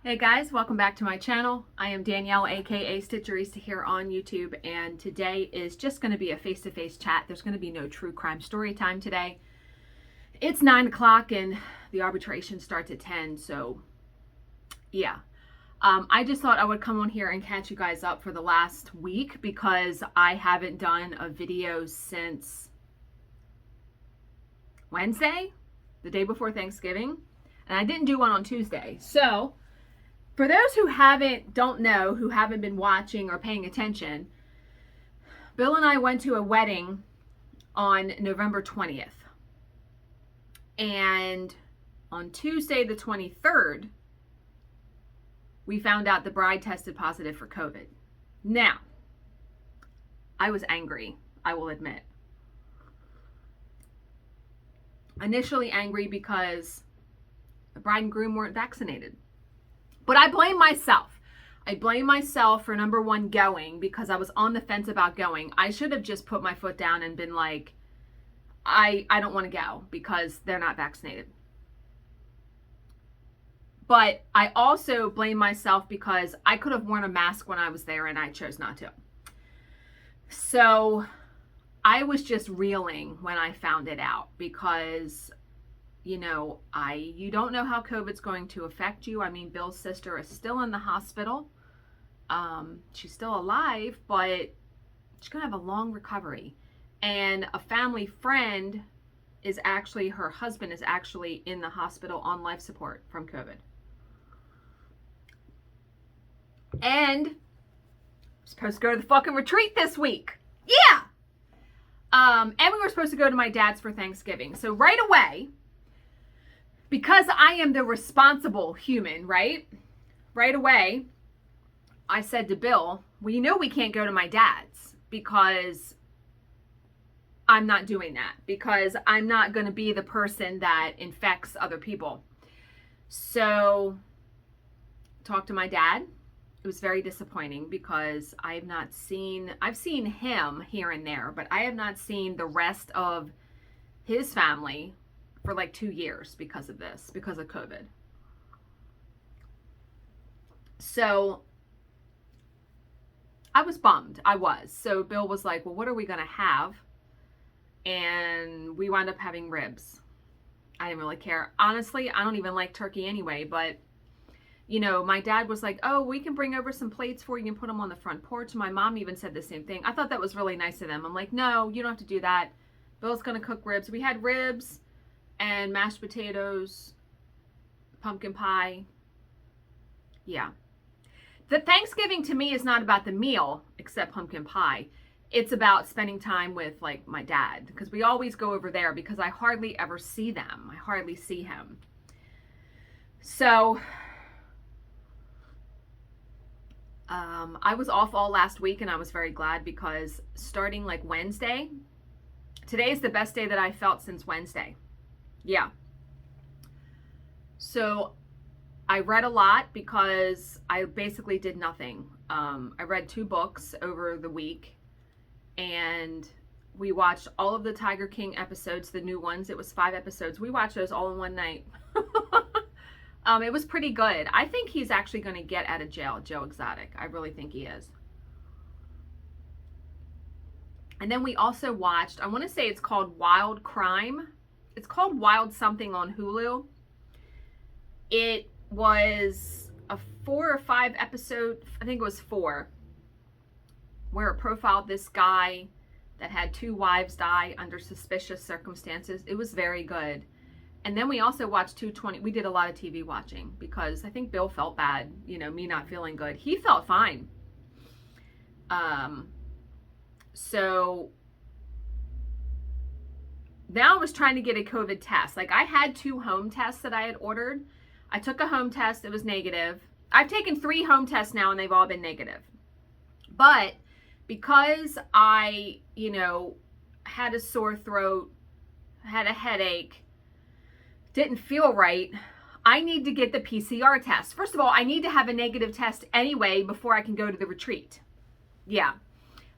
Hey guys, welcome back to my channel. I am Danielle, aka Stitcherista here on YouTube, and today is just going to be a face-to-face chat. There's going to be no true crime story time today. It's 9 o'clock and the arbitration starts at 10, so yeah. I just thought I would come on here and catch you guys up for the last week because I haven't done a video since Wednesday, the day before Thanksgiving, and I didn't do one on Tuesday. So for those who don't know, who haven't been watching or paying attention, Bill and I went to a wedding on November 20th. And on Tuesday the 23rd, we found out the bride tested positive for COVID. Now, I was angry, I will admit. Initially angry because the bride and groom weren't vaccinated. But I blame myself. I blame myself for number one, going, because I was on the fence about going. I should have just put my foot down and been like, I don't want to go because they're not vaccinated. But I also blame myself because I could have worn a mask when I was there and I chose not to. So I was just reeling when I found it out because you don't know how COVID's going to affect you. I mean, Bill's sister is still in the hospital. She's still alive, but she's going to have a long recovery. And a family friend her husband is actually in the hospital on life support from COVID. And I'm supposed to go to the fucking retreat this week. Yeah! And we were supposed to go to my dad's for Thanksgiving. So right away, because I am the responsible human, right away, I said to Bill, well, you know we can't go to my dad's because I'm not doing that, because I'm not going to be the person that infects other people. So, talked to my dad. It was very disappointing because I've seen him here and there, but I have not seen the rest of his family for like 2 years because of COVID. So I was bummed. So Bill was like, well, what are we going to have? And we wound up having ribs. I didn't really care. Honestly, I don't even like turkey anyway, but my dad was like, oh, we can bring over some plates for you and put them on the front porch. My mom even said the same thing. I thought that was really nice of them. I'm like, no, you don't have to do that. Bill's going to cook ribs. We had ribs and mashed potatoes, pumpkin pie. Yeah. The Thanksgiving to me is not about the meal, except pumpkin pie. It's about spending time with like my dad, because we always go over there because I hardly ever see them. I hardly see him. So I was off all last week and I was very glad because starting like Wednesday, today is the best day that I felt since Wednesday. Yeah. So I read a lot because I basically did nothing. I read 2 books over the week and we watched all of the Tiger King episodes, the new ones. It was 5 episodes. We watched those all in one night. It was pretty good. I think he's actually going to get out of jail, Joe Exotic. I really think he is. And then we also watched, I want to say it's called Wild Crime. It's called Wild something on Hulu. It was a 4 or 5 episode, I think it was 4, where it profiled this guy that had 2 wives die under suspicious circumstances. It was very good. And then we also watched 220. We did a lot of TV watching because I think Bill felt bad, me not feeling good. He felt fine. So now I was trying to get a COVID test. Like I had 2 home tests that I had ordered. I took a home test. It was negative. I've taken 3 home tests now and they've all been negative. But because I, had a sore throat, had a headache, didn't feel right, I need to get the PCR test. First of all, I need to have a negative test anyway before I can go to the retreat. Yeah.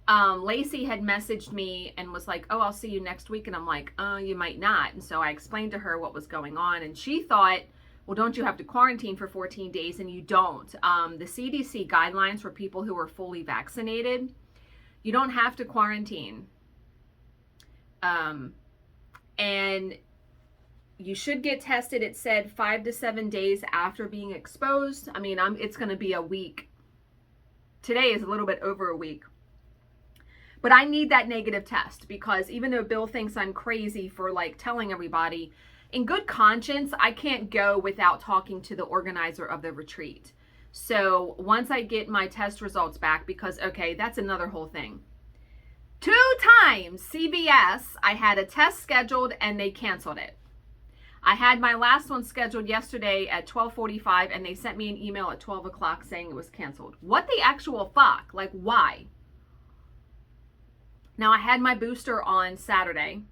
Lacey had messaged me and was like, oh, I'll see you next week. And I'm like, you might not. And so I explained to her what was going on. And she thought, well, don't you have to quarantine for 14 days? And you don't. The CDC guidelines for people who are fully vaccinated, you don't have to quarantine. And you should get tested, it said 5 to 7 days after being exposed. I mean, it's going to be a week. Today is a little bit over a week. But I need that negative test, because even though Bill thinks I'm crazy for like telling everybody, in good conscience, I can't go without talking to the organizer of the retreat. So once I get my test results back, because, okay, that's another whole thing. 2 times CVS, I had a test scheduled and they canceled it. I had my last one scheduled yesterday at 12:45 and they sent me an email at 12 o'clock saying it was canceled. What the actual fuck? Like, why? Now, I had my booster on Saturday,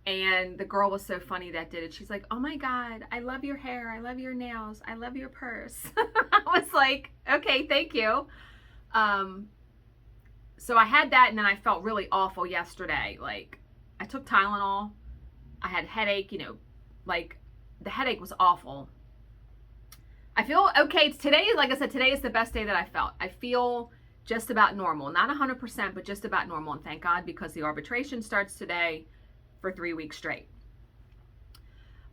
and the girl was so funny that did it. She's like, oh my God, I love your hair. I love your nails. I love your purse. I was like, okay, thank you. So I had that, and then I felt really awful yesterday. Like, I took Tylenol. I had headache, like the headache was awful. I feel okay. Today, like I said, today is the best day that I felt. I feel just about normal, not 100%, but just about normal. And thank God, because the arbitration starts today for 3 weeks straight.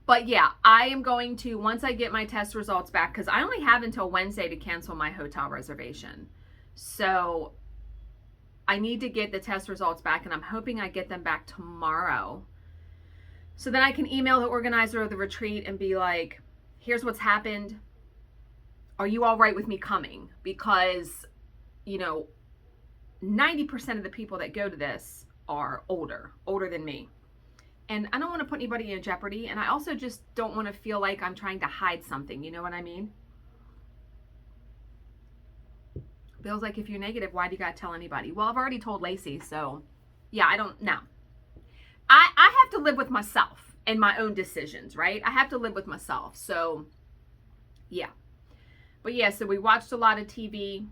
But yeah, I am going to, once I get my test results back, because I only have until Wednesday to cancel my hotel reservation. So I need to get the test results back, and I'm hoping I get them back tomorrow. So then I can email the organizer of the retreat and be like, here's what's happened. Are you all right with me coming? Because, 90% of the people that go to this are older than me. And I don't want to put anybody in jeopardy. And I also just don't want to feel like I'm trying to hide something. You know what I mean? Bill's like, if you're negative, why do you got to tell anybody? Well, I've already told Lacey. So yeah, I don't know. I have to live with myself and my own decisions, right? I have to live with myself. So yeah. But yeah, so we watched a lot of TV.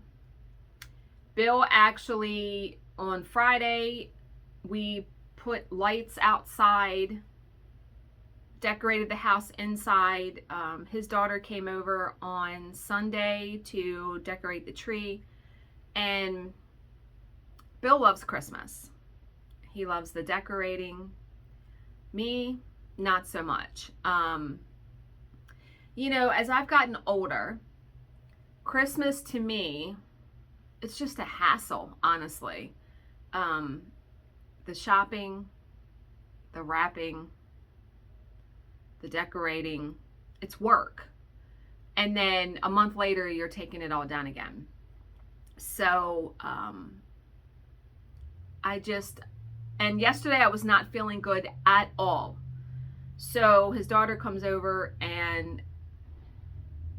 Bill actually, on Friday, we put lights outside, decorated the house inside. His daughter came over on Sunday to decorate the tree. And Bill loves Christmas. He loves the decorating. Me, not so much. As I've gotten older, Christmas to me, it's just a hassle, honestly. The shopping, the wrapping, the decorating, it's work. And then a month later, you're taking it all down again. So, and yesterday I was not feeling good at all. So his daughter comes over and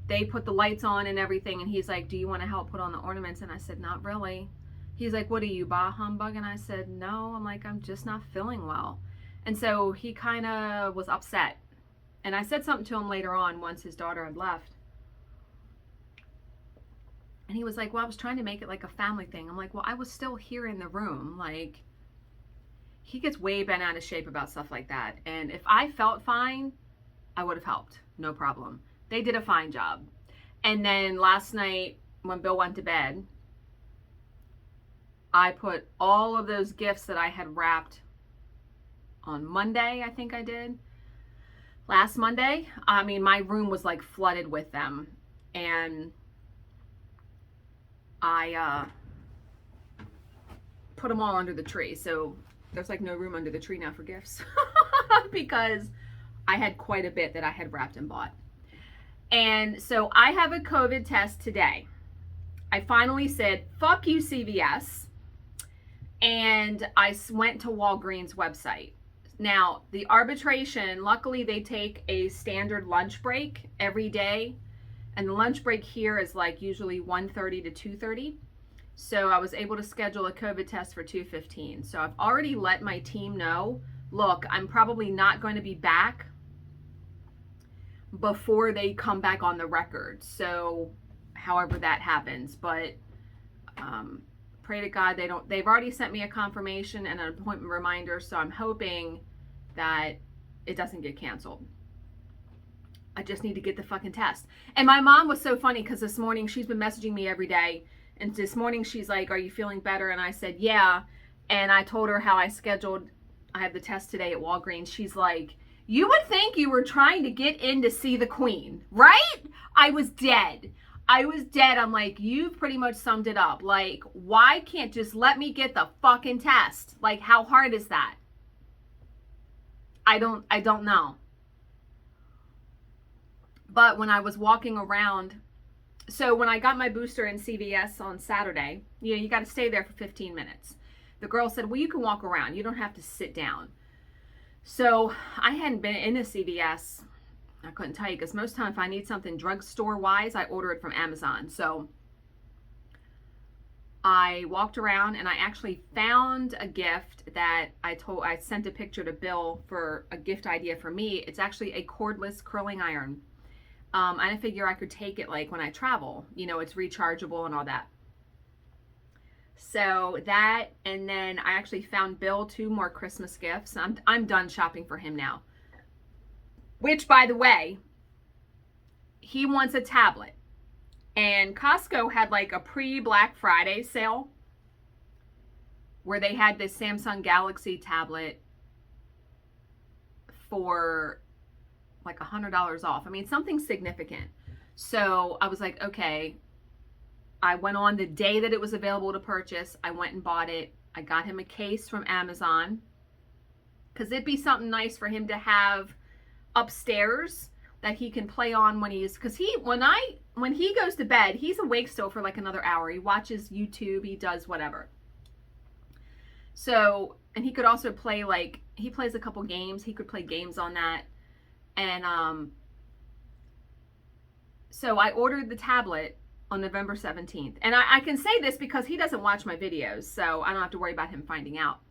they put the lights on and everything. And he's like, do you want to help put on the ornaments? And I said, not really. He's like, what are you, bah humbug? And I said, no. I'm like, I'm just not feeling well. And so he kind of was upset. And I said something to him later on once his daughter had left. And he was like, well, I was trying to make it like a family thing. I'm like, well, I was still here in the room. Like, he gets way bent out of shape about stuff like that. And if I felt fine, I would have helped. No problem. They did a fine job. And then last night when Bill went to bed, I put all of those gifts that I had wrapped on Monday, I think I did. Last Monday, I mean, my room was like flooded with them. And I put them all under the tree. So there's like no room under the tree now for gifts because I had quite a bit that I had wrapped and bought. And so I have a COVID test today. I finally said, fuck you, CVS. And I went to Walgreens website. Now, the arbitration, luckily they take a standard lunch break every day. And the lunch break here is like usually 1:30 to 2:30. So I was able to schedule a COVID test for 2:15. So I've already let my team know, look, I'm probably not going to be back before they come back on the record. So however that happens, but pray to God they've already sent me a confirmation and an appointment reminder. So I'm hoping that it doesn't get canceled. I just need to get the fucking test. And my mom was so funny because this morning she's been messaging me every day. And this morning she's like, are you feeling better? And I said, yeah. And I told her how I have the test today at Walgreens. She's like, you would think you were trying to get in to see the queen, right? I was dead. I'm like, you've pretty much summed it up. Like, why can't just let me get the fucking test? Like, how hard is that? I don't know. But when I was walking around, so when I got my booster in CVS on Saturday, you got to stay there for 15 minutes. The girl said, well, you can walk around. You don't have to sit down. So I hadn't been in a CVS. I couldn't tell you because most time if I need something drugstore wise, I order it from Amazon. So I walked around and I actually found a gift that I sent a picture to Bill for a gift idea for me. It's actually a cordless curling iron. I figure I could take it like when I travel, it's rechargeable and all that. So that, and then I actually found Bill 2 more Christmas gifts. I'm done shopping for him now. Which, by the way, he wants a tablet. And Costco had like a pre-Black Friday sale where they had this Samsung Galaxy tablet for like $100 off. I mean, something significant. So I was like, okay. I went on the day that it was available to purchase. I went and bought it. I got him a case from Amazon because it'd be something nice for him to have upstairs that he can play on when because when he goes to bed, he's awake still for like another hour. He watches YouTube, he does whatever. So, and he could also play, like, he plays a couple games. He could play games on that. And so I ordered the tablet on November 17th. And I can say this because he doesn't watch my videos, so I don't have to worry about him finding out.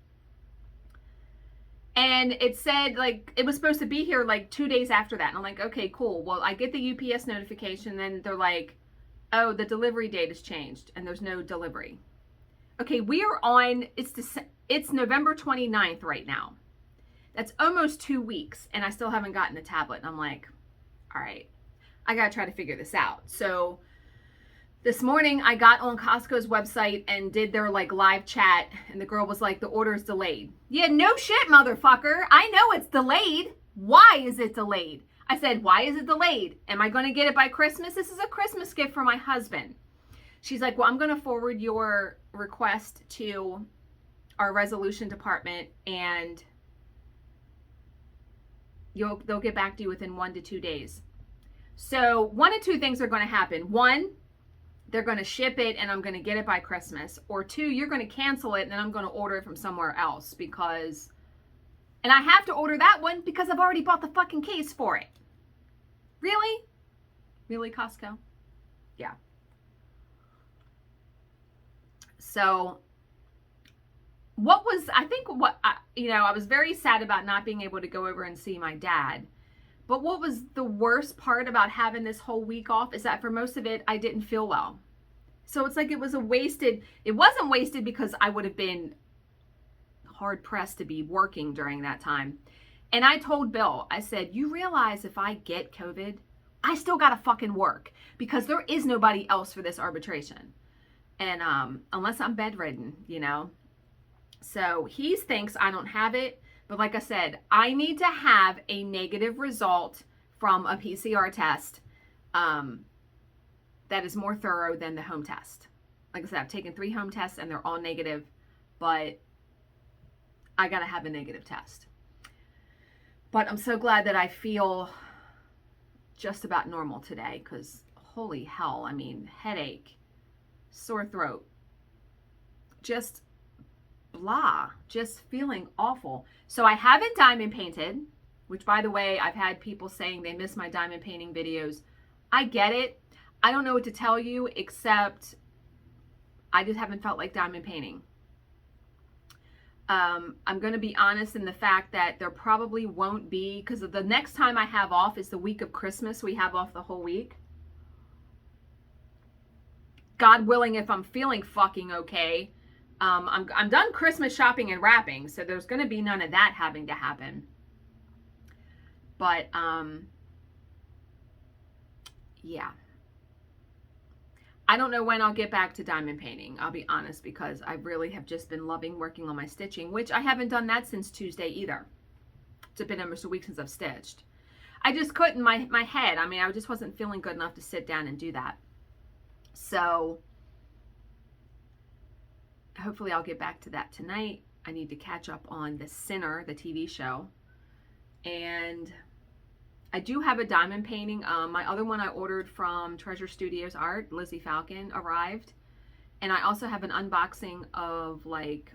And it said, like, it was supposed to be here like 2 days after that. And I'm like, okay, cool. Well, I get the UPS notification, and they're like, oh, the delivery date has changed, and there's no delivery. Okay, we are on, it's November 29th right now. That's almost 2 weeks, and I still haven't gotten the tablet. And I'm like, all right, I got to try to figure this out. So this morning I got on Costco's website and did their like live chat, and the girl was like, the order is delayed. Yeah, no shit, motherfucker. I know it's delayed. Why is it delayed? I said, why is it delayed? Am I going to get it by Christmas? This is a Christmas gift for my husband. She's like, well, I'm going to forward your request to our resolution department, and they'll get back to you within 1 to 2 days. So 1 of 2 things are going to happen. 1, they're going to ship it and I'm going to get it by Christmas. Or 2, you're going to cancel it and then I'm going to order it from somewhere else because, and I have to order that one because I've already bought the fucking case for it. Really? Really, Costco? Yeah. So I was very sad about not being able to go over and see my dad. But what was the worst part about having this whole week off is that for most of it, I didn't feel well. So it's like it wasn't wasted because I would have been hard pressed to be working during that time. And I told Bill, I said, you realize if I get COVID, I still got to fucking work because there is nobody else for this arbitration. And unless I'm bedridden, So he thinks I don't have it. But like I said, I need to have a negative result from a PCR test that is more thorough than the home test. Like I said, I've taken 3 home tests and they're all negative, but I got to have a negative test. But I'm so glad that I feel just about normal today because holy hell, I mean, headache, sore throat, just blah, just feeling awful. So I haven't diamond painted, which by the way, I've had people saying they miss my diamond painting videos. I get it. I don't know what to tell you except I just haven't felt like diamond painting. I'm going to be honest in the fact that there probably won't be, because the next time I have off is the week of Christmas. We have off the whole week. God willing, if I'm feeling fucking okay, I'm done Christmas shopping and wrapping, so there's going to be none of that having to happen. But yeah. I don't know when I'll get back to diamond painting, I'll be honest, because I really have just been loving working on my stitching, which I haven't done that since Tuesday either. It's been almost a week since I've stitched. I just couldn't, my head, I mean, I just wasn't feeling good enough to sit down and do that. So hopefully I'll get back to that tonight. I need to catch up on The Sinner, the TV show. And I do have a diamond painting. My other one I ordered from Treasure Studios Art, Lizzie Falcon, arrived. And I also have an unboxing of like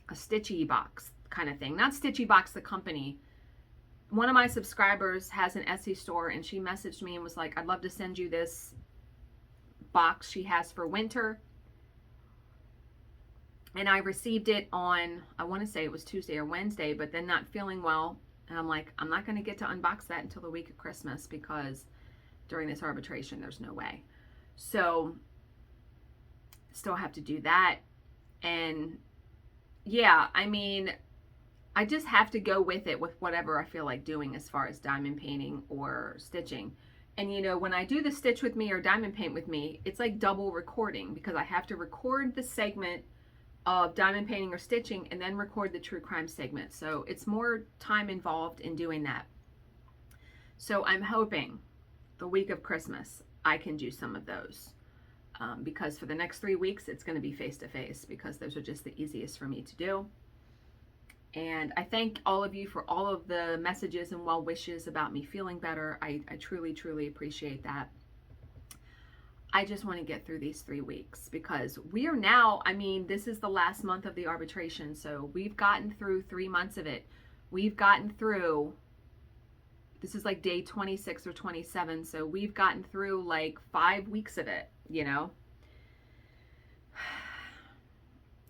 a Stitchy box kind of thing. Not Stitchy Box, the company. One of my subscribers has an Etsy store, and she messaged me and was like, I'd love to send you this box she has for winter. And I received it on, I want to say it was Tuesday or Wednesday, but then not feeling well. And I'm like, I'm not going to get to unbox that until the week of Christmas, because during this arbitration, there's no way. So still have to do that. And yeah, I mean, I just have to go with it with whatever I feel like doing as far as diamond painting or stitching. And you know, when I do the stitch with me or diamond paint with me, it's like double recording, because I have to record the segment of diamond painting or stitching and then record the true crime segment. So it's more time involved in doing that. So I'm hoping the week of Christmas I can do some of those, because for the next 3 weeks it's going to be face-to-face, because those are just the easiest for me to do. And I thank all of you for all of the messages and well wishes about me feeling better. I truly, truly appreciate that. I just want to get through these 3 weeks, because we are now, I mean, this is the last month of the arbitration. So we've gotten through 3 months of it. We've gotten through, this is like day 26 or 27. So we've gotten through like 5 weeks of it, you know.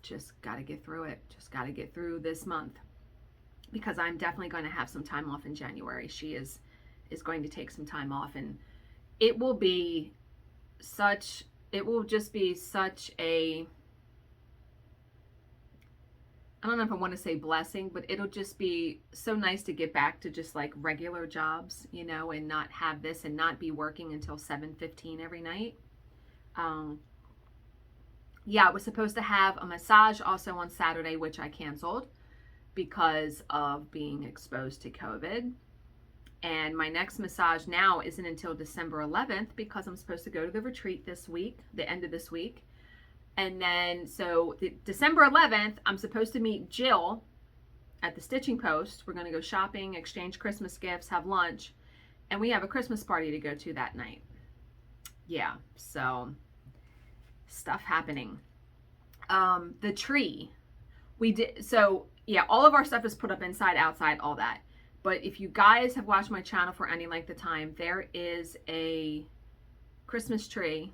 Just got to get through it. Just got to get through this month, because I'm definitely going to have some time off in January. She is going to take some time off, and it will be such, it will just be such a, I don't know if I want to say blessing, but it'll just be so nice to get back to just like regular jobs, you know, and not have this and not be working until 7:15 every night. Yeah, I was supposed to have a massage also on Saturday, which I canceled because of being exposed to COVID. And my next massage now isn't until December 11th, because I'm supposed to go to the retreat this week, the end of this week. And then, so December 11th, I'm supposed to meet Jill at the Stitching Post. We're going to go shopping, exchange Christmas gifts, have lunch, and we have a Christmas party to go to that night. Yeah, so stuff happening. The tree, we did, so yeah, all of our stuff is put up inside, outside, all that. But if you guys have watched my channel for any length of time, there is a Christmas tree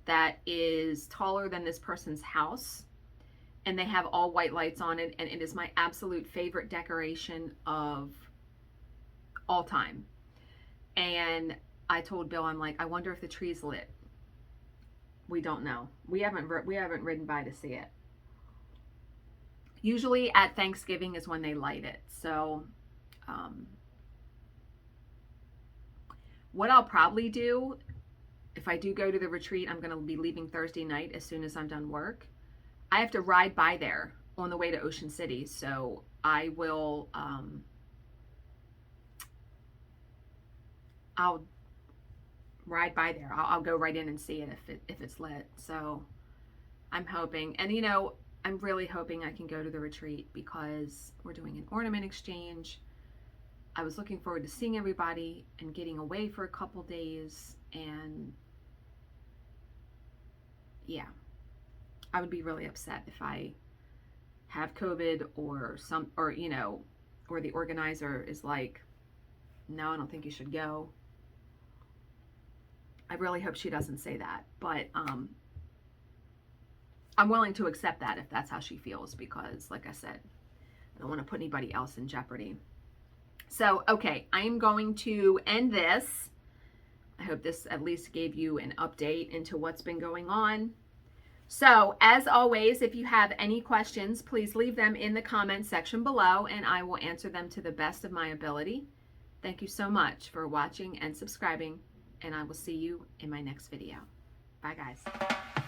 that is taller than this person's house, and they have all white lights on it, and it is my absolute favorite decoration of all time. And I told Bill, I'm like, I wonder if the tree's lit. We don't know. We haven't ridden by to see it. Usually at Thanksgiving is when they light it. So what I'll probably do, if I do go to the retreat, I'm going to be leaving Thursday night as soon as I'm done work. I have to ride by there on the way to Ocean City. So I will, I'll ride by there. I'll go right in and see it if it's lit. So I'm hoping, and you know, I'm really hoping I can go to the retreat, because we're doing an ornament exchange. I was looking forward to seeing everybody and getting away for a couple days, and yeah, I would be really upset if I have COVID or you know, or the organizer is like, no, I don't think you should go. I really hope she doesn't say that, but I'm willing to accept that if that's how she feels, because like I said, I don't want to put anybody else in jeopardy. So, okay, I'm going to end this. I hope this at least gave you an update into what's been going on. So, as always, if you have any questions, please leave them in the comment section below, and I will answer them to the best of my ability. Thank you so much for watching and subscribing. and I will see you in my next video. Bye, guys.